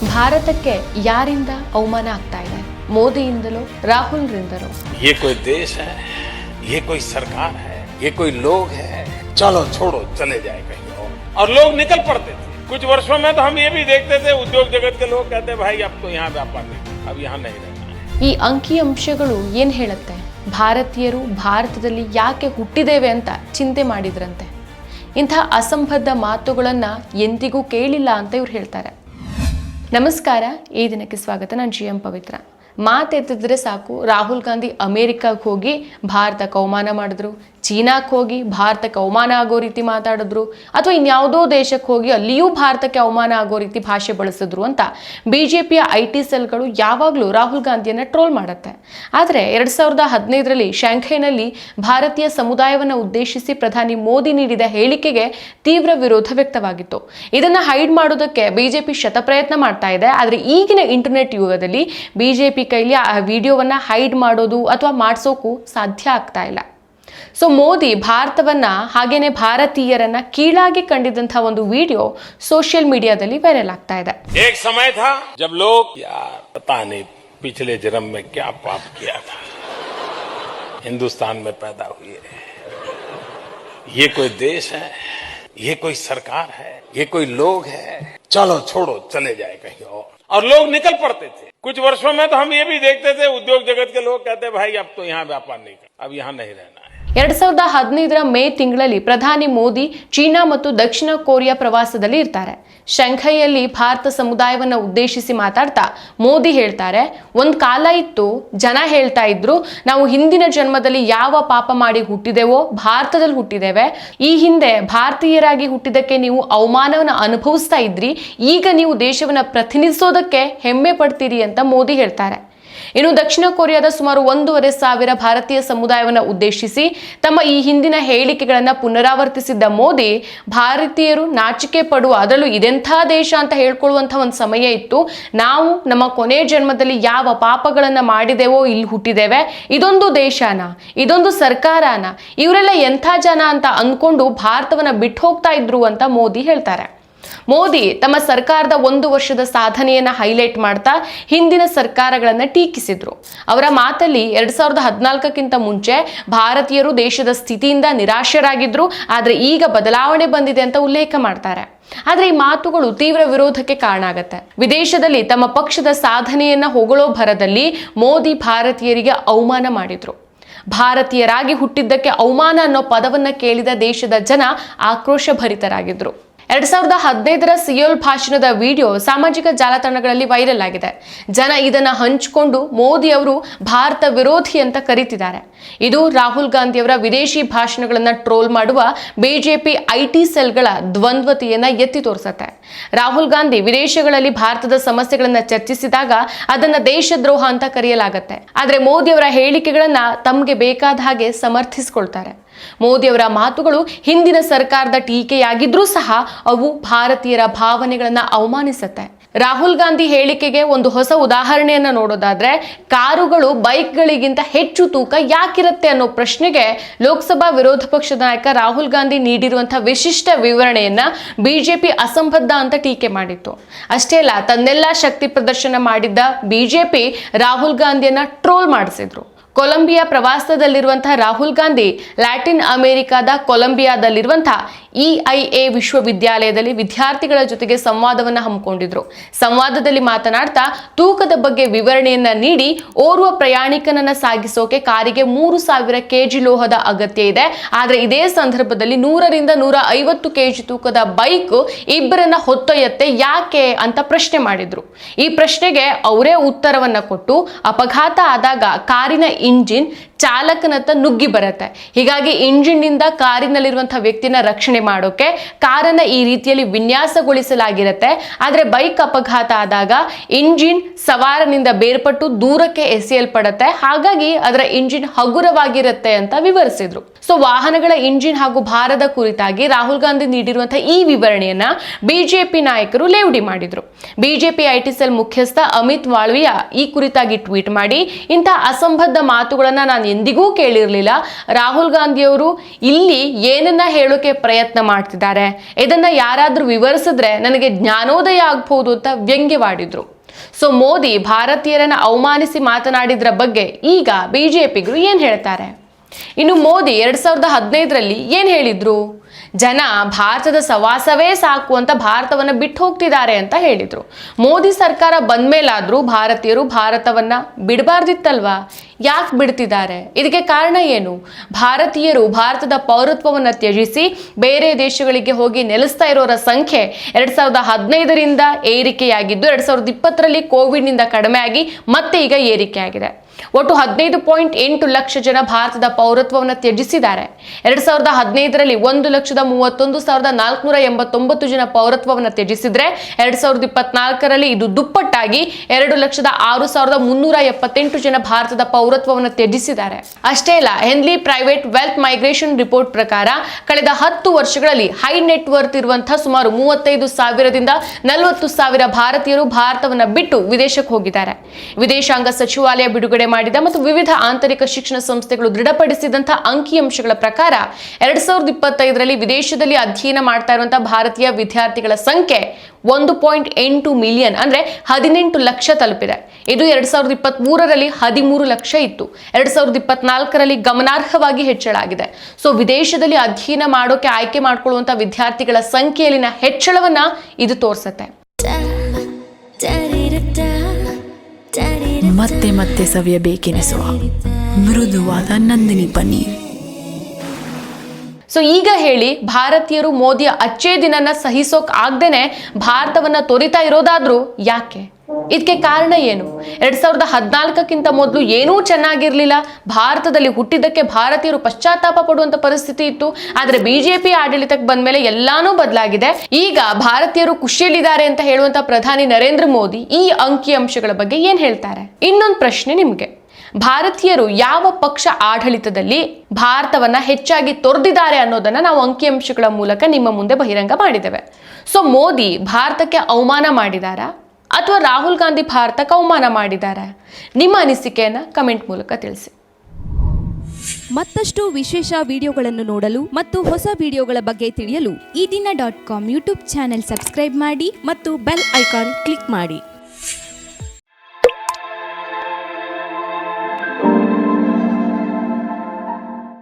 ಭಾರತಕ್ಕೆ ಯಾರಿಂದ ಅವಮಾನ ಆಗ್ತಾ ಇದೆ? ಮೋದಿಯಿಂದಲೋ ರಾಹುಲ್ರಿಂದಲೋ? ये कोई देश है, ये कोई सरकार है, ये कोई लोग है, चलो छोड़ो चले जाए कहीं और लोग निकल पड़ते थे। कुछ वर्षों में तो हम ये भी देखते थे, उद्योग जगत के लोग कहते भाई अब तो यहाँ व्यापार नहीं, अब यहाँ नहीं रहना है। ಈ ಅಂಕಿಅಂಶಗಳು ಏನ್ ಹೇಳುತ್ತೆ? ಭಾರತೀಯರು ಭಾರತದಲ್ಲಿ ಯಾಕೆ ಹುಟ್ಟಿದ್ದೇವೆ ಅಂತ ಚಿಂತೆ ಮಾಡಿದ್ರಂತೆ. ಇಂಥ ಅಸಂಬದ್ಧ ಮಾತುಗಳನ್ನ ಎಂದಿಗೂ ಕೇಳಿಲ್ಲ ಅಂತ ಇವ್ರು ಹೇಳ್ತಾರೆ. ನಮಸ್ಕಾರ, ಈ ದಿನಕ್ಕೆ ಸ್ವಾಗತ. ನಾನು GM ಪವಿತ್ರ. ಮಾತೆತ್ತಿದ್ರೆ ಸಾಕು, ರಾಹುಲ್ ಗಾಂಧಿ ಅಮೇರಿಕಾಗೆ ಹೋಗಿ ಭಾರತಕ್ಕೆ ಅವಮಾನ ಮಾಡಿದ್ರು, ಚೀನಾಕ್ಕೆ ಹೋಗಿ ಭಾರತಕ್ಕೆ ಅವಮಾನ ಆಗೋ ರೀತಿ ಮಾತಾಡಿದ್ರು, ಅಥವಾ ಇನ್ಯಾವುದೋ ದೇಶಕ್ಕೆ ಹೋಗಿ ಅಲ್ಲಿಯೂ ಭಾರತಕ್ಕೆ ಅವಮಾನ ಆಗೋ ರೀತಿ ಭಾಷೆ ಬಳಸಿದ್ರು ಅಂತ BJPಯ IT ಸೆಲ್ಗಳು ಯಾವಾಗಲೂ ರಾಹುಲ್ ಗಾಂಧಿಯನ್ನ ಟ್ರೋಲ್ ಮಾಡುತ್ತೆ. ಆದರೆ 2015ರಲ್ಲಿ ಶಾಂಘೈನಲ್ಲಿ ಭಾರತೀಯ ಸಮುದಾಯವನ್ನು ಉದ್ದೇಶಿಸಿ ಪ್ರಧಾನಿ ಮೋದಿ ನೀಡಿದ ಹೇಳಿಕೆಗೆ ತೀವ್ರ ವಿರೋಧ ವ್ಯಕ್ತವಾಗಿತ್ತು. ಇದನ್ನ ಹೈಡ್ ಮಾಡೋದಕ್ಕೆ BJP ಶತಪ್ರಯತ್ನ ಮಾಡ್ತಾ ಇದೆ. ಆದರೆ ಈಗಿನ ಇಂಟರ್ನೆಟ್ ಯುಗದಲ್ಲಿ BJP ಕೈಲಿ ಆ ವಿಡಿಯೋವನ್ನ ಹೈಡ್ ಮಾಡೋದು ಅಥವಾ ಮಾಡಿಸೋಕು ಸಾಧ್ಯ ಆಗ್ತಾ ಇಲ್ಲ. ಸೊ ಮೋದಿ ಭಾರತವನ್ನ ಹಾಗೇನೆ ಭಾರತೀಯರನ್ನ ಕೀಳಾಗಿ ಕಂಡಿದ್ದಂತಹ ಒಂದು ವಿಡಿಯೋ ಸೋಷಿಯಲ್ ಮೀಡಿಯಾದಲ್ಲಿ ವೈರಲ್ ಆಗ್ತಾ ಇದೆ. एक समय था जब लोग यार पता नहीं पिछले जन्म में क्या पाप किया था, हिंदुस्तान में पैदा हुए, ये कोई देश है, ये कोई सरकार है, ये कोई लोग है, चलो छोड़ो चले जाए कहीं और लोग निकल पड़ते थे। कुछ वर्षों में तो हम ये भी देखते थे, उद्योग जगत के लोग कहते भाई अब तो यहाँ व्यापार नहीं, अब यहाँ नहीं रहना है। 2015ರ ಮೇ ತಿಂಗಳಲ್ಲಿ ಪ್ರಧಾನಿ ಮೋದಿ ಚೀನಾ ಮತ್ತು ದಕ್ಷಿಣ ಕೊರಿಯಾ ಪ್ರವಾಸದಲ್ಲಿ ಇರ್ತಾರೆ. ಶಾಂಘೈಯಲ್ಲಿ ಭಾರತ ಸಮುದಾಯವನ್ನು ಉದ್ದೇಶಿಸಿ ಮಾತಾಡ್ತಾ ಮೋದಿ ಹೇಳ್ತಾರೆ, ಒಂದ್ ಕಾಲ ಇತ್ತು, ಜನ ಹೇಳ್ತಾ ಇದ್ರು ನಾವು ಹಿಂದಿನ ಜನ್ಮದಲ್ಲಿ ಯಾವ ಪಾಪ ಮಾಡಿ ಹುಟ್ಟಿದೆವೋ ಭಾರತದಲ್ಲಿ ಹುಟ್ಟಿದ್ದೇವೆ, ಈ ಹಿಂದೆ ಭಾರತೀಯರಾಗಿ ಹುಟ್ಟಿದಕ್ಕೆ ನೀವು ಅವಮಾನವನ್ನು ಅನುಭವಿಸ್ತಾ ಇದ್ರಿ, ಈಗ ನೀವು ದೇಶವನ್ನ ಪ್ರತಿನಿಧಿಸೋದಕ್ಕೆ ಹೆಮ್ಮೆ ಪಡ್ತೀರಿ ಅಂತ ಮೋದಿ ಹೇಳ್ತಾರೆ. ಇನ್ನು ದಕ್ಷಿಣ ಕೊರಿಯಾದ ಸುಮಾರು 1,500 ಭಾರತೀಯ ಸಮುದಾಯವನ್ನು ಉದ್ದೇಶಿಸಿ ತಮ್ಮ ಈ ಹಿಂದಿನ ಹೇಳಿಕೆಗಳನ್ನ ಪುನರಾವರ್ತಿಸಿದ್ದ ಮೋದಿ, ಭಾರತೀಯರು ನಾಚಿಕೆ ಪಡುವ, ಅದರಲ್ಲೂ ಇದೆಂಥ ದೇಶ ಅಂತ ಹೇಳ್ಕೊಳ್ಳುವಂತಹ ಒಂದು ಸಮಯ ಇತ್ತು, ನಾವು ನಮ್ಮ ಕೊನೆ ಜನ್ಮದಲ್ಲಿ ಯಾವ ಪಾಪಗಳನ್ನ ಮಾಡಿದೆವೋ ಇಲ್ಲಿ ಹುಟ್ಟಿದ್ದೇವೆ, ಇದೊಂದು ದೇಶನ, ಇದೊಂದು ಸರ್ಕಾರನ, ಇವರೆಲ್ಲ ಎಂಥ ಜನ ಅಂತ ಅಂದ್ಕೊಂಡು ಭಾರತವನ್ನ ಬಿಟ್ಟು ಹೋಗ್ತಾ ಇದ್ರು ಅಂತ ಮೋದಿ ಹೇಳ್ತಾರೆ. ಮೋದಿ ತಮ್ಮ ಸರ್ಕಾರದ 1 ವರ್ಷದ ಸಾಧನೆಯನ್ನ ಹೈಲೈಟ್ ಮಾಡ್ತಾ ಹಿಂದಿನ ಸರ್ಕಾರಗಳನ್ನ ಟೀಕಿಸಿದ್ರು. ಅವರ ಮಾತಲ್ಲಿ 2014ಕ್ಕಿಂತ ಮುಂಚೆ ಭಾರತೀಯರು ದೇಶದ ಸ್ಥಿತಿಯಿಂದ ನಿರಾಶರಾಗಿದ್ರು, ಆದ್ರೆ ಈಗ ಬದಲಾವಣೆ ಬಂದಿದೆ ಅಂತ ಉಲ್ಲೇಖ ಮಾಡ್ತಾರೆ. ಆದ್ರೆ ಈ ಮಾತುಗಳು ತೀವ್ರ ವಿರೋಧಕ್ಕೆ ಕಾರಣ ಆಗತ್ತೆ. ವಿದೇಶದಲ್ಲಿ ತಮ್ಮ ಪಕ್ಷದ ಸಾಧನೆಯನ್ನ ಹೊಗಳೋ ಭರದಲ್ಲಿ ಮೋದಿ ಭಾರತೀಯರಿಗೆ ಅವಮಾನ ಮಾಡಿದ್ರು. ಭಾರತೀಯರಾಗಿ ಹುಟ್ಟಿದ್ದಕ್ಕೆ ಅವಮಾನ ಅನ್ನೋ ಪದವನ್ನ ಕೇಳಿದ ದೇಶದ ಜನ ಆಕ್ರೋಶ ಭರಿತರಾಗಿದ್ರು. 2015ರ ಸಿಯೋಲ್ ಭಾಷಣದ ವಿಡಿಯೋ ಸಾಮಾಜಿಕ ಜಾಲತಾಣಗಳಲ್ಲಿ ವೈರಲ್ ಆಗಿದೆ. ಜನ ಇದನ್ನ ಹಂಚಿಕೊಂಡು ಮೋದಿ ಅವರು ಭಾರತ ವಿರೋಧಿ ಅಂತ ಕರೀತಿದ್ದಾರೆ. ಇದು ರಾಹುಲ್ ಗಾಂಧಿ ಅವರ ವಿದೇಶಿ ಭಾಷಣಗಳನ್ನ ಟ್ರೋಲ್ ಮಾಡುವ BJP IT ಸೆಲ್ಗಳ ದ್ವಂದ್ವತೆಯನ್ನ ಎತ್ತಿ ತೋರಿಸುತ್ತೆ. ರಾಹುಲ್ ಗಾಂಧಿ ವಿದೇಶಗಳಲ್ಲಿ ಭಾರತದ ಸಮಸ್ಯೆಗಳನ್ನ ಚರ್ಚಿಸಿದಾಗ ಅದನ್ನ ದೇಶದ್ರೋಹ ಅಂತ ಕರೆಯಲಾಗತ್ತೆ. ಆದ್ರೆ ಮೋದಿ ಅವರ ಹೇಳಿಕೆಗಳನ್ನ ತಮ್ಗೆ ಬೇಕಾದ ಹಾಗೆ ಸಮರ್ಥಿಸಿಕೊಳ್ತಾರೆ. ಮೋದಿ ಅವರ ಮಾತುಗಳು ಹಿಂದಿನ ಸರ್ಕಾರದ ಟೀಕೆಯಾಗಿದ್ರೂ ಸಹ ಅವು ಭಾರತೀಯರ ಭಾವನೆಗಳನ್ನ ಅವಮಾನಿಸುತ್ತೆ. ರಾಹುಲ್ ಗಾಂಧಿ ಹೇಳಿಕೆಗೆ ಒಂದು ಹೊಸ ಉದಾಹರಣೆಯನ್ನ ನೋಡೋದಾದ್ರೆ, ಕಾರುಗಳು ಬೈಕ್ಗಳಿಗಿಂತ ಹೆಚ್ಚು ತೂಕ ಯಾಕಿರುತ್ತೆ ಅನ್ನೋ ಪ್ರಶ್ನೆಗೆ ಲೋಕಸಭಾ ವಿರೋಧ ಪಕ್ಷದ ನಾಯಕ ರಾಹುಲ್ ಗಾಂಧಿ ನೀಡಿರುವಂತಹ ವಿಶಿಷ್ಟ ವಿವರಣೆಯನ್ನ BJP ಅಸಂಬದ್ಧ ಅಂತ ಟೀಕೆ ಮಾಡಿತ್ತು. ಅಷ್ಟೇ ಅಲ್ಲ, ತನ್ನೆಲ್ಲ ಶಕ್ತಿ ಪ್ರದರ್ಶನ ಮಾಡಿದ್ದ BJP ರಾಹುಲ್ ಗಾಂಧಿಯನ್ನ ಟ್ರೋಲ್ ಮಾಡಿಸಿದ್ರು. ಕೊಲಂಬಿಯಾ ಪ್ರವಾಸದಲ್ಲಿರುವಂತಹ ರಾಹುಲ್ ಗಾಂಧಿ ಲ್ಯಾಟಿನ್ ಅಮೆರಿಕಾದ ಕೊಲಂಬಿಯಾದಲ್ಲಿರುವಂತಹ EIA ವಿಶ್ವವಿದ್ಯಾಲಯದಲ್ಲಿ ವಿದ್ಯಾರ್ಥಿಗಳ ಜೊತೆಗೆ ಸಂವಾದವನ್ನ ಹಮ್ಮಿಕೊಂಡಿದ್ರು. ಸಂವಾದದಲ್ಲಿ ಮಾತನಾಡ್ತಾ ತೂಕದ ಬಗ್ಗೆ ವಿವರಣೆಯನ್ನ ನೀಡಿ, ಓರ್ವ ಪ್ರಯಾಣಿಕನನ್ನ ಸಾಗಿಸೋಕೆ ಕಾರಿಗೆ 3,000 kg ಲೋಹದ ಅಗತ್ಯ ಇದೆ, ಆದ್ರೆ ಇದೇ ಸಂದರ್ಭದಲ್ಲಿ 100ರಿಂದ 150 kg ತೂಕದ ಬೈಕ್ ಇಬ್ಬರನ್ನ ಹೊತ್ತೊಯ್ಯತ್ತೆ, ಯಾಕೆ ಅಂತ ಪ್ರಶ್ನೆ ಮಾಡಿದ್ರು. ಈ ಪ್ರಶ್ನೆಗೆ ಅವರೇ ಉತ್ತರವನ್ನ ಕೊಟ್ಟು, ಅಪಘಾತ ಆದಾಗ ಕಾರಿನ ಇಂಜಿನ್ ಚಾಲಕನತ್ತ ನುಗ್ಗಿ ಬರುತ್ತೆ, ಹೀಗಾಗಿ ಇಂಜಿನ್ ನಿಂದ ಕಾರಿನಲ್ಲಿರುವಂತಹ ವ್ಯಕ್ತಿನ ರಕ್ಷಣೆ ಮಾಡೋಕೆ ಕಾರನ್ನ ಈ ರೀತಿಯಲ್ಲಿ ವಿನ್ಯಾಸಗೊಳಿಸಲಾಗಿರುತ್ತೆ. ಆದ್ರೆ ಬೈಕ್ ಅಪಘಾತ ಆದಾಗ ಇಂಜಿನ್ ಸವಾರನಿಂದ ಬೇರ್ಪಟ್ಟು ದೂರಕ್ಕೆ ಎಸೆಯಲ್ಪಡುತ್ತೆ, ಹಾಗಾಗಿ ಅದರ ಇಂಜಿನ್ ಹಗುರವಾಗಿರುತ್ತೆ ಅಂತ ವಿವರಿಸಿದ್ರು. ಸೊ ವಾಹನಗಳ ಇಂಜಿನ್ ಹಾಗೂ ಭಾರದ ಕುರಿತಾಗಿ ರಾಹುಲ್ ಗಾಂಧಿ ನೀಡಿರುವಂತಹ ಈ ವಿವರಣೆಯನ್ನ BJP ನಾಯಕರು ಲೇವಡಿ ಮಾಡಿದ್ರು. BJP IT ಸೆಲ್ ಮುಖ್ಯಸ್ಥ ಅಮಿತ್ ಮಾಳವಿಯಾ ಈ ಕುರಿತಾಗಿ ಟ್ವೀಟ್ ಮಾಡಿ, ಇಂಥ ಅಸಂಬದ್ಧ ಮಾತುಗಳನ್ನ ನಾನು ಎಂದಿಗೂ ಕೇಳಿರಲಿಲ್ಲ. ರಾಹುಲ್ ಗಾಂಧಿಯವರು ಇಲ್ಲಿ ಏನನ್ನ ಹೇಳೋಕೆ ಪ್ರಯತ್ನ ಮಾಡ್ತಿದ್ದಾರೆ, ಇದನ್ನ ಯಾರಾದ್ರೂ ವಿವರಿಸಿದ್ರೆ ನನಗೆ ಜ್ಞಾನೋದಯ ಆಗ್ಬಹುದು ಅಂತ ವ್ಯಂಗ್ಯವಾಡಿದ್ರು. ಸೊ ಮೋದಿ ಭಾರತೀಯರನ್ನ ಅವಮಾನಿಸಿ ಮಾತನಾಡಿದ್ರ ಬಗ್ಗೆ ಈಗ ಬಿಜೆಪಿಗರು ಏನ್ ಹೇಳ್ತಾರೆ? ಇನ್ನು ಮೋದಿ 2015ರಲ್ಲಿ ಏನ್ ಹೇಳಿದ್ರು? ಜನ ಭಾರತದ ಸವಾಸವೇ ಸಾಕು ಅಂತ ಭಾರತವನ್ನ ಬಿಟ್ಟು ಹೋಗ್ತಿದ್ದಾರೆ ಅಂತ ಹೇಳಿದ್ರು. ಮೋದಿ ಸರ್ಕಾರ ಬಂದ್ಮೇಲಾದ್ರೂ ಭಾರತೀಯರು ಭಾರತವನ್ನ ಬಿಡಬಾರ್ದಿತ್ತಲ್ವಾ? ಯಾಕೆ ಬಿಡ್ತಿದ್ದಾರೆ? ಇದಕ್ಕೆ ಕಾರಣ ಏನು? ಭಾರತೀಯರು ಭಾರತದ ಪೌರತ್ವವನ್ನು ತ್ಯಜಿಸಿ ಬೇರೆ ದೇಶಗಳಿಗೆ ಹೋಗಿ ನೆಲೆಸ್ತಾ ಇರೋರ ಸಂಖ್ಯೆ 2015ರಿಂದ ಏರಿಕೆಯಾಗಿದ್ದು 2020ರಲ್ಲಿ ಕೋವಿಡ್ನಿಂದ ಕಡಿಮೆ ಆಗಿ ಮತ್ತೆ ಈಗ ಏರಿಕೆಯಾಗಿದೆ. ಒಟ್ಟು 15.8 ಲಕ್ಷ ಜನ ಭಾರತದ ಪೌರತ್ವವನ್ನು ತ್ಯಜಿಸಿದ್ದಾರೆ. 2015ರಲ್ಲಿ 1,31,489 ಜನ ಪೌರತ್ವವನ್ನು ತ್ಯಜಿಸಿದ್ರೆ 2024ರಲ್ಲಿ ಇದು ದುಪ್ಪಟ್ಟಾಗಿ 2,06,378 ಜನ ಭಾರತದ ಪೌರತ್ವವನ್ನು ತ್ಯಜಿಸಿದ್ದಾರೆ. ಅಷ್ಟೇ ಅಲ್ಲ, Henley private wealth migration report ಪ್ರಕಾರ ಕಳೆದ 10 ವರ್ಷಗಳಲ್ಲಿ ಹೈ ನೆಟ್ವರ್ತ್ ಇರುವಂತಹ ಸುಮಾರು 35,000ದಿಂದ 40,000 ಭಾರತೀಯರು ಭಾರತವನ್ನು ಬಿಟ್ಟು ವಿದೇಶಕ್ಕೆ ಹೋಗಿದ್ದಾರೆ. ವಿದೇಶಾಂಗ ಸಚಿವಾಲಯ ಬಿಡುಗಡೆ ಮಾಡಿದ ಮತ್ತು ವಿವಿಧ ಆಂತರಿಕ ಶಿಕ್ಷಣ ಸಂಸ್ಥೆಗಳು ದೃಢಪಡಿಸಿದಂತಹ ಅಂಕಿಅಂಶಗಳ ಪ್ರಕಾರ 2025ರಲ್ಲಿ ವಿದೇಶದಲ್ಲಿ ಅಧ್ಯಯನ ಮಾಡ್ತಾ ಇರುವಂತಹ ಭಾರತೀಯ ವಿದ್ಯಾರ್ಥಿಗಳ ಸಂಖ್ಯೆ 1.8 ಮಿಲಿಯನ್ ಅಂದ್ರೆ 18 ಲಕ್ಷ ತಲುಪಿದೆ. ಇದು 2023ರಲ್ಲಿ 13 ಲಕ್ಷ ಇತ್ತು. 2024ರಲ್ಲಿ ಗಮನಾರ್ಹವಾಗಿ ಹೆಚ್ಚಳಾಗಿದೆ. ಸೊ ವಿದೇಶದಲ್ಲಿ ಅಧ್ಯಯನ ಮಾಡೋಕೆ ಆಯ್ಕೆ ಮಾಡ್ಕೊಳ್ಳುವಂತಹ ವಿದ್ಯಾರ್ಥಿಗಳ ಸಂಖ್ಯೆಯಲ್ಲಿನ ಹೆಚ್ಚಳವನ್ನ ಇದು ತೋರಿಸುತ್ತೆ. ಮತ್ತೆ ಮತ್ತೆ ಸವಿಯಬೇಕೆನಿಸುವ ಮೃದುವಾದ ನಂದಿನಿ ಪನ್ನೀರ್. ಸೊ ಈಗ ಹೇಳಿ, ಭಾರತೀಯರು ಮೋದಿಯ ಅಚ್ಚೇ ದಿನನ ಸಹಿಸೋಕ್ ಆಗ್ದೇನೆ ಭಾರತವನ್ನ ತೊರಿತಾ ಇರೋದಾದ್ರೂ ಯಾಕೆ? ಇದಕ್ಕೆ ಕಾರಣ ಏನು? 2014ಕ್ಕಿಂತ ಮೊದಲು ಏನೂ ಚೆನ್ನಾಗಿರ್ಲಿಲ್ಲ. ಭಾರತದಲ್ಲಿ ಹುಟ್ಟಿದ್ದಕ್ಕೆ ಭಾರತೀಯರು ಪಶ್ಚಾತ್ತಾಪ ಪಡುವಂತ ಪರಿಸ್ಥಿತಿ ಇತ್ತು. ಆದ್ರೆ ಬಿಜೆಪಿ ಆಡಳಿತಕ್ಕೆ ಬಂದ್ಮೇಲೆ ಎಲ್ಲಾನು ಬದಲಾಗಿದೆ. ಈಗ ಭಾರತೀಯರು ಖುಷಿಯಲ್ಲಿದ್ದಾರೆ ಅಂತ ಹೇಳುವಂತ ಪ್ರಧಾನಿ ನರೇಂದ್ರ ಮೋದಿ ಈ ಅಂಕಿಅಂಶಗಳ ಬಗ್ಗೆ ಏನ್ ಹೇಳ್ತಾರೆ? ಇನ್ನೊಂದು ಪ್ರಶ್ನೆ ನಿಮ್ಗೆ, ಭಾರತೀಯರು ಯಾವ ಪಕ್ಷ ಆಡಳಿತದಲ್ಲಿ ಭಾರತವನ್ನ ಹೆಚ್ಚಾಗಿ ತೊರೆದಿದ್ದಾರೆ ಅನ್ನೋದನ್ನ ನಾವು ಅಂಕಿಅಂಶಗಳ ಮೂಲಕ ನಿಮ್ಮ ಮುಂದೆ ಬಹಿರಂಗ ಮಾಡಿದ್ದೇವೆ. ಸೊ ಮೋದಿ ಭಾರತಕ್ಕೆ ಅವಮಾನ ಮಾಡಿದಾರಾ ಅಥವಾ ರಾಹುಲ್ ಗಾಂಧಿ ಭಾರತಕ್ಕೆ ಅವಮಾನ ಮಾಡಿದ್ದಾರೆ? ನಿಮ್ಮ ಅನಿಸಿಕೆಯನ್ನ ಕಮೆಂಟ್ ಮೂಲಕ ತಿಳಿಸಿ. ಮತ್ತಷ್ಟು ವಿಶೇಷ ವಿಡಿಯೋಗಳನ್ನು ನೋಡಲು ಮತ್ತು ಹೊಸ ವಿಡಿಯೋಗಳ ಬಗ್ಗೆ ತಿಳಿಯಲು ಈ ದಿನ .com ಯೂಟ್ಯೂಬ್ ಚಾನೆಲ್ ಸಬ್ಸ್ಕ್ರೈಬ್ ಮಾಡಿ ಮತ್ತು ಬೆಲ್ ಐಕಾನ್ ಕ್ಲಿಕ್ ಮಾಡಿ.